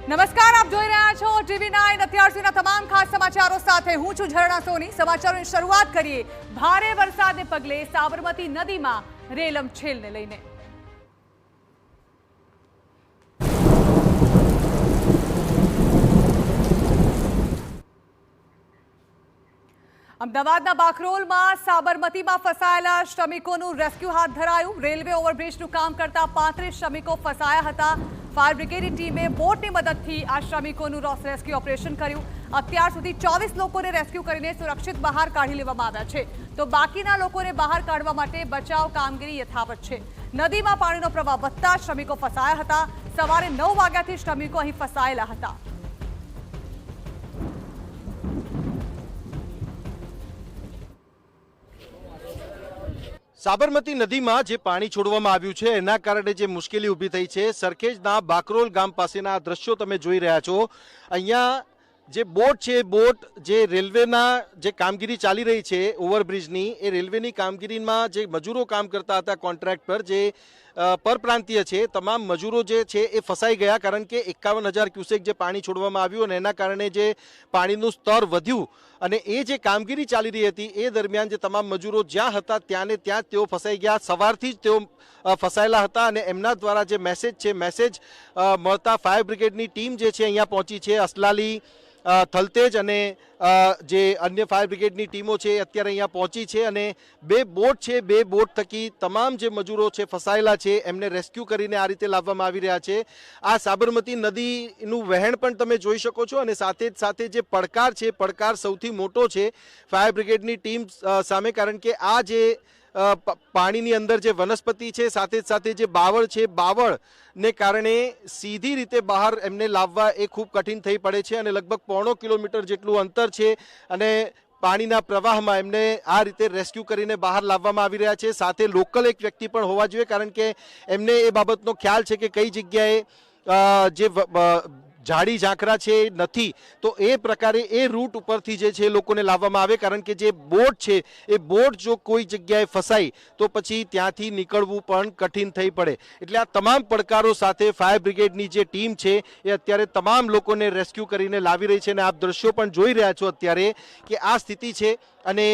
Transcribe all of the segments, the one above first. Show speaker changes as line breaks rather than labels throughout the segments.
નમસ્કાર, આપ જોઈ રહ્યા છો TV9 અત્યાર સુધીના તમામ ખાસ સમાચારો સાથે હું છું ઝરણા સોની। સમાચારોની શરૂઆત કરીએ ભારે વરસાદને પગલે સાબરમતી નદીમાં રેલમછેલને લઈને। અમદાવાદના બાકરોલમાં સાબરમતીમાં ફસાયેલા શ્રમિકોનું રેસ્ક્યુ હાથ ધરાયું। રેલવે ઓવરબ્રિજનું કામ કરતા 35 શ્રમિકો ફસાયા હતા। ફાયર બ્રિગેડની ટીમે બોટની મદદથી આ શ્રમિકોનું રેસ્ક્યુ ઓપરેશન કર્યું। અત્યાર સુધી 24 લોકોને રેસ્ક્યુ કરીને સુરક્ષિત બહાર કાઢી લેવામાં આવ્યા છે, તો બાકીના લોકોને બહાર કાઢવા માટે બચાવ કામગીરી યથાવત છે। નદીમાં પાણીનો પ્રવાહ વધતા શ્રમિકો ફસાયા હતા। સવારે 9 વાગ્યાથી શ્રમિકો અહીં ફસાયેલા હતા।
સાબરમતી નદીમાં જે પાણી છોડવામાં આવ્યું છે એના કારણે જે મુશ્કેલી ઊભી થઈ છે, સરખેજના બાકરોલ ગામ પાસેના આ દ્રશ્યો તમે જોઈ રહ્યા છો। અહીંયા જે બોટ છે, બોટ જે રેલવેના જે કામગીરી ચાલી રહી છે ઓવરબ્રિજની, એ રેલવેની કામગીરીમાં જે મજૂરો કામ કરતા હતા કોન્ટ્રાક્ટ પર, જે પરપ્રાંતીય છે, તમામ મજૂરો જે છે એ ફસાઈ ગયા, કારણ કે 51,000 ક્યુસેક જે પાણી છોડવામાં આવ્યું અને એના કારણે જે પાણીનું સ્તર વધ્યું અને એ જે કામગીરી ચાલી રહી હતી એ દરમિયાન જે તમામ મજૂરો જ્યાં હતા ત્યાં ને ત્યાં તેઓ ફસાઈ ગયા। સવારથી જ તેઓ ફસાયેલા હતા અને એમના દ્વારા જે મેસેજ મળતા ફાયર બ્રિગેડની ટીમ જે છે અહીંયા પહોંચી છે। અસલાલી, થલતેજ અને જે અન્ય ફાયર બ્રિગેડની ટીમો છે અત્યારે અહીંયા પહોંચી છે અને બે બોટ છે, બે બોટ થકી તમામ જે મજૂરો છે ફસાયેલા છે એમને રેસ્ક્યુ કરીને આ રીતે લાવવામાં આવી રહ્યા છે। આ સાબરમતી નદીનું વહેણ પણ તમે જોઈ શકો છો અને સાથે જ સાથે જે પડકાર છે, પડકાર સૌથી મોટો છે ફાયર બ્રિગેડની ટીમ સામે, કારણ કે આ જે પાણીની અંદર જે વનસ્પતિ છે, સાથે જ સાથે જે બાવળ છે, બાવળને કારણે સીધી રીતે બહાર એમને લાવવા એ ખૂબ કઠિન થઈ પડે છે અને લગભગ 1.5 કિલોમીટર જેટલું અંતર છે અને પાણીના પ્રવાહમાં એમને આ રીતે રેસ્ક્યુ કરીને બહાર લાવવામાં આવી રહ્યા છે। સાથે લોકલ એક વ્યક્તિ પણ હોવા જોઈએ, કારણ કે એમને એ બાબતનો ખ્યાલ છે કે કઈ જગ્યાએ જે ઝાડી ઝાંખરા છે નથી, તો એ પ્રકારે એ રૂટ ઉપરથી જે છે લોકોને લાવવામાં આવે, કારણ કે જે બોટ છે એ બોટ જો કોઈ જગ્યાએ ફસાય તો પછી ત્યાંથી નીકળવું પણ કઠિન થઈ પડે। એટલે આ તમામ પડકારો સાથે ફાયર બ્રિગેડની જે ટીમ છે એ અત્યારે તમામ લોકોને રેસ્ક્યુ કરીને લાવી રહી છે અને આપ દ્રશ્યો પણ જોઈ રહ્યા છો અત્યારે કે આ સ્થિતિ છે। અને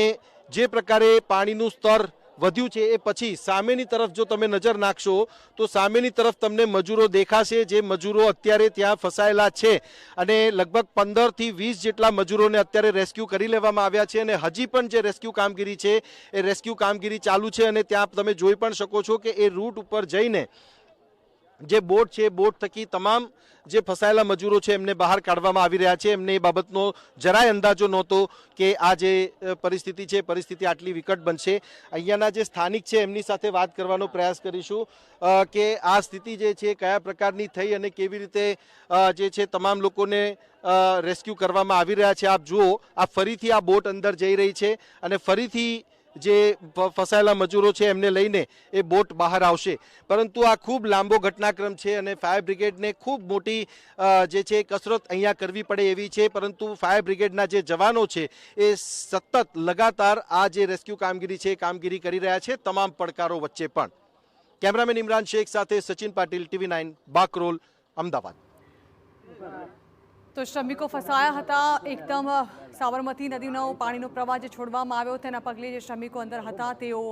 જે પ્રકારે પાણીનું સ્તર વધ્યું છે એ પછી સામેની તરફ જો તમે નજર નાખશો તો સામેની તરફ તમને મજૂરો દેખાશે, જે મજૂરો અત્યારે ત્યાં ફસાયેલા છે અને લગભગ 15 થી 20 જેટલા મજૂરોને અત્યારે રેસ્ક્યુ કરી લેવામાં આવ્યા છે અને હજી પણ જે રેસ્ક્યુ કામગીરી છે એ રેસ્ક્યુ કામગીરી ચાલુ છે અને ત્યાં તમે જોઈ પણ શકો છો કે એ રૂટ ઉપર જઈને જે બોટ છે, બોટ થકી તમામ જે ફસાયેલા મજૂરો છે એમને બહાર કાઢવામાં આવી રહ્યા છે। એમને એ બાબતનો જરાય અંદાજો નહોતો કે આ જે પરિસ્થિતિ છે, પરિસ્થિતિ આટલી વિકટ બનશે। અહીંયાના જે સ્થાનિક છે એમની સાથે વાત કરવાનો પ્રયાસ કરીશું કે આ સ્થિતિ જે છે કયા પ્રકારની થઈ અને કેવી રીતે જે છે તમામ લોકોને રેસ્ક્યુ કરવામાં આવી રહ્યા છે। આપ જુઓ, આ ફરીથી આ બોટ અંદર જઈ રહી છે અને ફરીથી જે ફસાયેલા મજૂરો છે એમને લઈને એ બોટ બહાર આવશે, પરંતુ આ ખૂબ લાંબો ઘટનાક્રમ છે અને ફાયર બ્રિગેડને ખૂબ મોટી જે છે કસરત અહીંયા કરવી પડે એવી છે, પરંતુ ફાયર બ્રિગેડના જે જવાનો છે એ સતત લગાતાર આ જે રેસ્ક્યુ કામગીરી છે એ કામગીરી કરી રહ્યા છે, તમામ પડકારો વચ્ચે પણ। કેમેરામેન ઇમરાન શેખ સાથે સચિન પાટીલ, TV9 બાકરોલ, અમદાવાદ।
તો શ્રમિકો ફસાયા હતા। એકદમ સાબરમતી નદીનો પાણીનો પ્રવાહ જે છોડવામાં આવ્યો તેના પગલે જે શ્રમિકો અંદર હતા તેઓ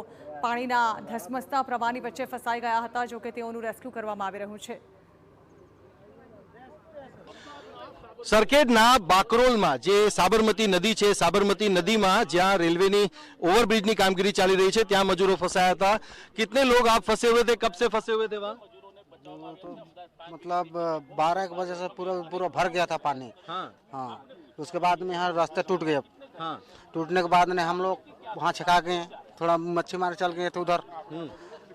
પાણીના ધસમસતા પ્રવાહની વચ્ચે ફસાઈ ગયા હતા, જો કે તેઓનું રેસ્ક્યુ કરવામાં આવી રહ્યું છે।
સરખેજના બાકરોલમાં જે સાબરમતી નદી છે, સાબરમતી નદીમાં જ્યાં રેલવેની ઓવરબ્રિજની કામગીરી ચાલી રહી છે ત્યાં મજૂરો ફસાયા હતા। कितने लोग आप फंसे हुए थे, कब से फंसे हुए थे वहाँ?
तो मतलब 12 के बजे से पूरा भर गया था पानी। हाँ, उसके बाद में यहाँ रास्ते टूट गए। टूटने के बाद में हम लोग वहाँ छिका गए, थोड़ा मच्छी मारे चल गए थे उधर।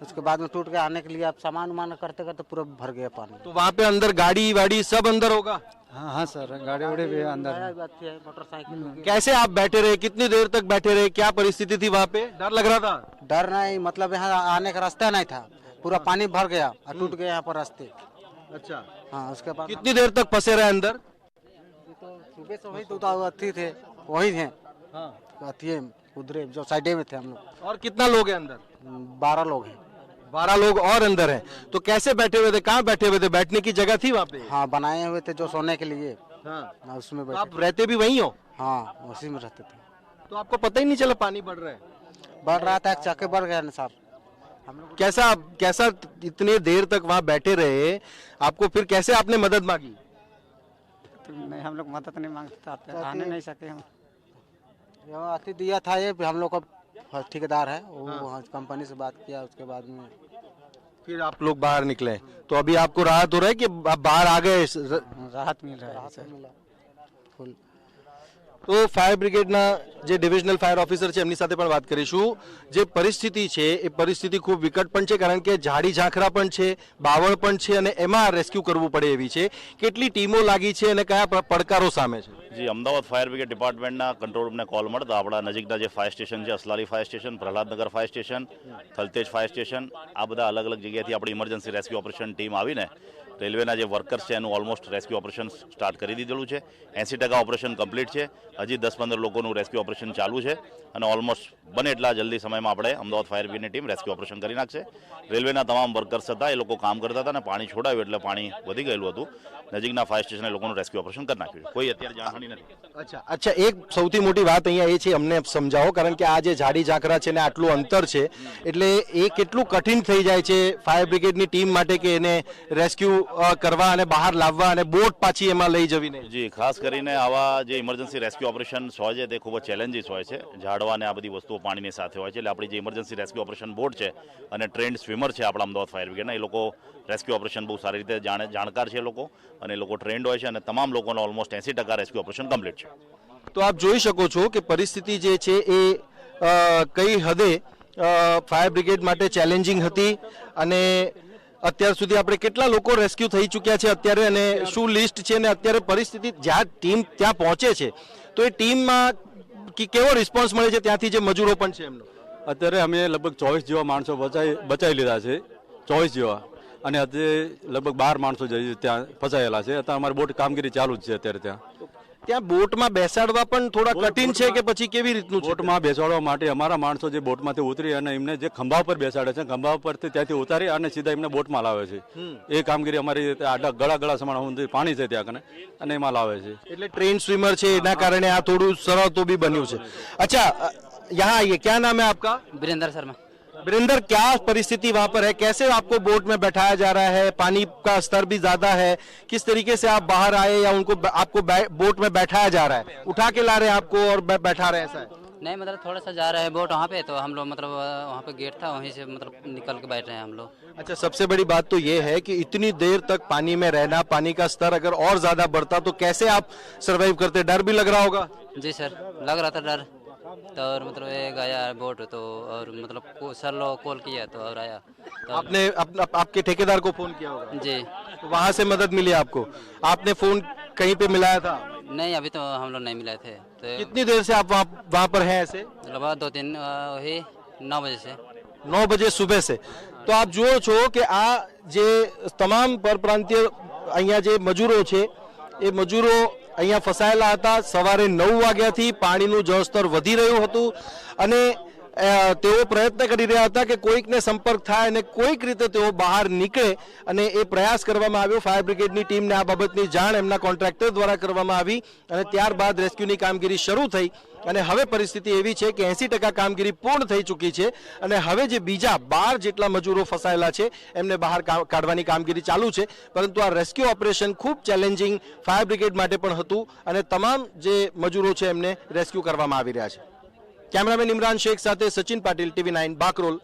उसके बाद में टूट के आने के लिए अब सामान उमान करते करते पूरा भर गया पानी।
तो वहाँ पे अंदर गाड़ी वाड़ी सब अंदर होगा?
हाँ सर, गाड़ी वाड़ी भी अंदर है।
मोटरसाइकिल।
कैसे आप बैठे रहे, कितनी देर तक बैठे रहे, क्या परिस्थिति थी वहाँ पे? डर लग रहा था?
डर नहीं, मतलब यहाँ आने का रास्ता नहीं था, पूरा पानी भर गया और टूट गया यहाँ पर रास्ते।
अच्छा,
हाँ, उसके बाद
कितनी देर तक फंसे रहे अंदर?
तो सुबह से वही तो अथी थे, वही थे अथी उधर जो साइडे में थे हम लोग।
और कितना लोग हैं अंदर?
12 लोग हैं।
12 लोग और अंदर हैं, तो कैसे बैठे हुए थे, कहाँ बैठे हुए थे, बैठने की जगह थी वहाँ पे?
हाँ बनाए हुए थे जो सोने के लिए,
हाँ।
हाँ, उसमें
तो
बैठे
आप रहते भी वहीं हो,
हाँ उसी में रहते थे।
तो आपको पता ही नहीं चला पानी बढ़ रहा है?
बढ़ रहा था, चक्के बढ़ गया ना साहब। हम लोग
कैसा इतने देर तक वहाँ बैठे रहे, आपको फिर कैसे आपने मदद मांगी?
तो नहीं, हम लोग मदद नहीं मांगते, आने नहीं सके हम।
यहाँ आती दिया था ये हम लोग का ठेकेदार है, वो वहाँ कंपनी से बात किया, उसके बाद में
फिर आप लोग बाहर निकले, तो अभी आपको राहत हो रहा है कि आप बाहर आ गए?
राहत मिल रहा है सर।
फुल
તો ફાયર બ્રિગેડના જે ડિવિઝનલ ફાયર ઓફિસર છે એમની સાથે પણ વાત કરીશું. જે પરિસ્થિતિ છે એ પરિસ્થિતિ ખૂબ વિકટ પણ છે, કારણ કે ઝાડી ઝાંખરા પણ છે, બાવળ પણ છે અને એમાં રેસ્ક્યુ કરવું પડે એવી છે. કેટલી ટીમો લાગી છે અને કયા પડકારો સામે છે?
જી, અમદાવાદ ફાયર બ્રિગેડ ડિપાર્ટમેન્ટના કંટ્રોલ રૂમને કોલ મળતા આપણા નજીકના જે ફાયર સ્ટેશન છે, Aslali fire station, Prahlad Nagar fire station, Thaltej fire station, આ બધા અલગ અલગ જગ્યાએથી આપણી ઇમરજન્સી રેસ્ક્યુ ઓપરેશન ટીમ આવીને રેલવેના જે વર્કર્સ છે એનું ઓલમોસ્ટ રેસ્ક્યુ ઓપરેશન સ્ટાર્ટ કરી દીધેલું છે. 80% ઓપરેશન કમ્પ્લીટ છે. હજી 10-15 લોકોનું રેસ્ક્યુ ઓપરેશન ચાલુ છે અને ઓલમોસ્ટ બને એટલા જલ્દી સમયમાં આપણે અમદાવાદ ફાયર બ્રિગેડની ટીમ રેસ્ક્યુ ઓપરેશન કરી નાખશે. રેલવેના તમામ વર્કર્સ હતા, એ લોકો કામ કરતા હતા અને પાણી છોડાયું એટલે પાણી વધી ગયેલું હતું. નજીકના ફાયર સ્ટેશને લોકોનું રેસ્ક્યુ ઓપરેશન કરી નાખ્યું છે. કોઈ અત્યારે જાનહાની નથી.
અચ્છા, એક સૌથી મોટી વાત અહીંયા એ છે, અમને સમજાવો, કારણ કે આ જે ઝાડી ઝાંખરા છે ને આટલું અંતર છે, એટલે એ કેટલું કઠિન થઈ જાય છે ફાયર બ્રિગેડની ટીમ માટે કે એને રેસ્ક્યુ કરવા અને બહાર લાવવા અને બોટ પાછી એમાં લઈ જવી નહીં?
જી, ખાસ કરીને આવા જે ઇમરજન્સી રેસ્ક્યુ ઓપરેશન હોય છે તે ખૂબ જ ચેલેન્જીસ હોય છે. ઝાડવા અને આ બધી વસ્તુઓ પાણીની સાથે હોય છે, એટલે આપણી જે ઇમરજન્સી રેસ્ક્યુ ઓપરેશન બોટ છે અને ટ્રેન્ડ સ્વિમર છે આપણા અમદાવાદ ફાયર બ્રિગેડના, એ લોકો રેસ્ક્યુ ઓપરેશન બહુ સારી રીતે જાણકાર છે એ લોકો, અને એ લોકો ટ્રેન્ડ હોય છે અને તમામ લોકોનો ઓલમોસ્ટ 80% રેસ્ક્યુ ઓપરેશન કમ્પ્લીટ છે.
તો આપ જોઈ શકો છો કે પરિસ્થિતિ જે છે એ કઈ હદે ફાયર બ્રિગેડ માટે ચેલેન્જિંગ હતી અને અત્યાર સુધી આપણે કેટલા લોકો રેસ્ક્યુ થઈ ચૂક્યા છે અત્યારે અને શું લિસ્ટ છે અને અત્યારે પરિસ્થિતિ જ્યાં ટીમ ત્યાં પહોંચે છે તો એ ટીમમાં કેવો રિસ્પોન્સ મળે છે ત્યાંથી જે મજૂરો પણ છે એમનો?
અત્યારે અમે લગભગ 24 જેવા માણસો બચાવી લીધા છે, 24 જેવા, અને અત્યારે લગભગ 12 માણસો ત્યાં ફસાયેલા છે. અત્યારે અમારી બોટ કામગીરી ચાલુ જ છે અત્યારે.
ત્યાં બોટમાં બેસાડવા પણ થોડા કઠિન છે કે પછી કેવી રીતનું છે?
બોટમાં બેસાડવા માટે અમારા માણસો જે બોટમાંથી ઉતરી અને એમને જે ખંભા પર બેસાડે છે, ખંભા પરથી ત્યાંથી ઉતારી અને સીધા એમને બોટમાં લાવે છે. એ કામગીરી અમારી ગળા સમાણ સુધી પાણી છે ત્યાં કને અને એમાં લાવે છે.
એટલે ટ્રેન સ્વિમર છે એના કારણે આ થોડું સરળ તો બી બન્યું છે. અચ્છા, यहाँ आइए, क्या नाम है आपका?
वीरेंद्र शर्मा।
वीरेंद्र, क्या परिस्थिति वहाँ पर है, कैसे आपको बोट में बैठाया जा रहा है, पानी का स्तर भी ज्यादा है, किस तरीके से आप बाहर आए या उनको आपको बोट में बैठाया जा रहा है, उठा के ला रहे हैं आपको और बैठा रहे हैं, ऐसा है?
नहीं, मतलब थोड़ा सा जा रहे हैं बोट वहाँ पे, तो हम लोग मतलब वहाँ पे गेट था, वहीं से मतलब निकल के बैठ रहे हैं हम लोग.
अच्छा, सबसे बड़ी बात तो ये है कि इतनी देर तक पानी में रहना, पानी का स्तर अगर और ज्यादा बढ़ता तो कैसे आप सरवाइव करते? डर भी लग रहा होगा?
जी सर, लग रहा था डर, तो और मतलब ये गया बोट, तो और मतलब सर लोग कॉल किया तो और आया तो
आपने आपके ठेकेदार को फोन किया होगा?
जी.
तो वहां से मदद मिली आपको? आपने फोन कहीं पे मिलाया था?
नहीं, अभी तो हम लोग नहीं मिले थे. तो
कितनी देर से आप वहाँ पर हैं ऐसे?
लगभग 2-3 वही 9 बजे से.
9 बजे सुबह से. તો આપ જુઓ છો કે આ જે તમામ પરપ્રાંતીય અહીંયા જે મજૂરો છે એ મજૂરો અહીંયા ફસાયેલા હતા. સવારે 9 વાગ્યાથી પાણીનું જળસ્તર વધી રહ્યું હતું અને તેઓ પ્રયત્ન કરી રહ્યા હતા કે કોઈકને સંપર્ક થાય અને કોઈક રીતે તેઓ બહાર નીકળે અને એ પ્રયાસ કરવામાં આવ્યો. ફાયર બ્રિગેડની ટીમને આ બાબતની જાણ એમના કોન્ટ્રાક્ટર દ્વારા કરવામાં આવી અને ત્યારબાદ રેસ્ક્યુની કામગીરી શરૂ થઈ અને હવે પરિસ્થિતિ એવી છે કે 80% કામગીરી પૂર્ણ થઈ ચૂકી છે અને હવે જે બીજા 12 જેટલા મજૂરો ફસાયેલા છે એમને બહાર કાઢવાની કામગીરી ચાલુ છે. પરંતુ આ રેસ્ક્યુ ઓપરેશન ખૂબ ચેલેન્જિંગ ફાયર બ્રિગેડ માટે પણ હતું અને તમામ જે મજૂરો છે એમને રેસ્ક્યુ કરવામાં આવી રહ્યા છે. કેમેરામેન ઇમરાન શેખ સાથે સચિન પાટીલ, TV9 બાકરોલ.